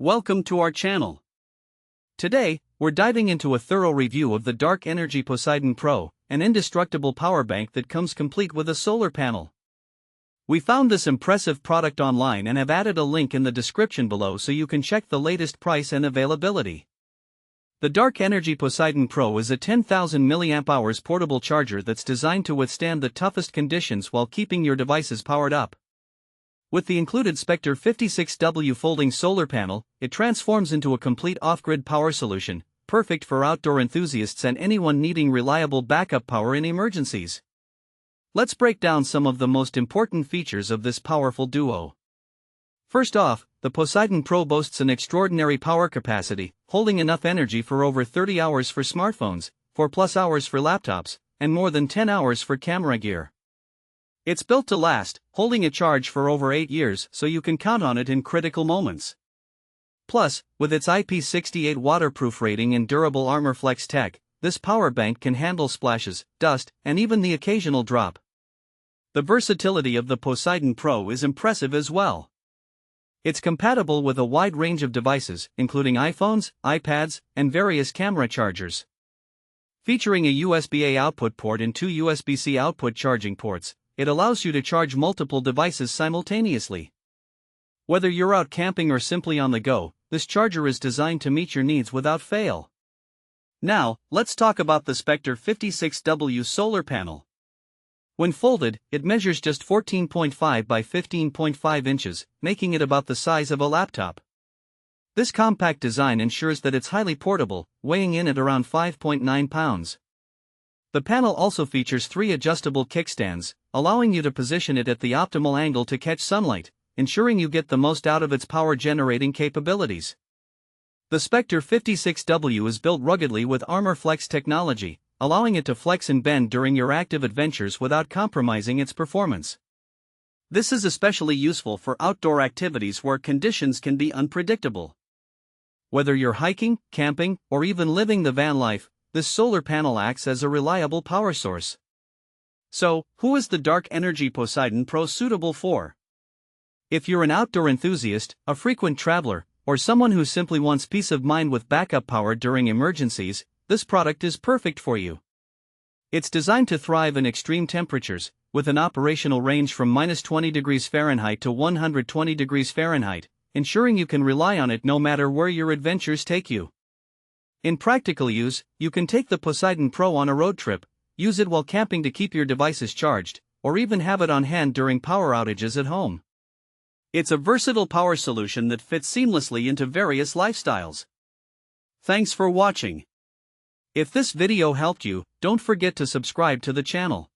Welcome to our channel. Today, we're diving into a thorough review of the Dark Energy Poseidon Pro, an indestructible power bank that comes complete with a solar panel. We found this impressive product online and have added a link in the description below so you can check the latest price and availability. The Dark Energy Poseidon Pro is a 10,000 mAh portable charger that's designed to withstand the toughest conditions while keeping your devices powered up. With the included Spectre 56W folding solar panel, it transforms into a complete off-grid power solution, perfect for outdoor enthusiasts and anyone needing reliable backup power in emergencies. Let's break down some of the most important features of this powerful duo. First off, the Poseidon Pro boasts an extraordinary power capacity, holding enough energy for over 30 hours for smartphones, 4+ hours for laptops, and more than 10 hours for camera gear. It's built to last, holding a charge for over 8 years so you can count on it in critical moments. Plus, with its IP68 waterproof rating and durable Armorflex Tech, this power bank can handle splashes, dust, and even the occasional drop. The versatility of the Poseidon Pro is impressive as well. It's compatible with a wide range of devices, including iPhones, iPads, and various camera chargers. Featuring a USB-A output port and 2 USB-C output charging ports, it allows you to charge multiple devices simultaneously. Whether you're out camping or simply on the go, this charger is designed to meet your needs without fail. Now, let's talk about the Spectre 56W solar panel. When folded, it measures just 14.5 by 15.5 inches, making it about the size of a laptop. This compact design ensures that it's highly portable, weighing in at around 5.9 pounds. The panel also features 3 adjustable kickstands, allowing you to position it at the optimal angle to catch sunlight, ensuring you get the most out of its power-generating capabilities. The Spectre 56W is built ruggedly with Armorflex technology, allowing it to flex and bend during your active adventures without compromising its performance. This is especially useful for outdoor activities where conditions can be unpredictable. Whether you're hiking, camping, or even living the van life, this solar panel acts as a reliable power source. So, who is the Dark Energy Poseidon Pro suitable for? If you're an outdoor enthusiast, a frequent traveler, or someone who simply wants peace of mind with backup power during emergencies, this product is perfect for you. It's designed to thrive in extreme temperatures, with an operational range from -20 degrees Fahrenheit to 120 degrees Fahrenheit, ensuring you can rely on it no matter where your adventures take you. In practical use, you can take the Poseidon Pro on a road trip, use it while camping to keep your devices charged, or even have it on hand during power outages at home. It's a versatile power solution that fits seamlessly into various lifestyles. Thanks for watching. If this video helped you, don't forget to subscribe to the channel.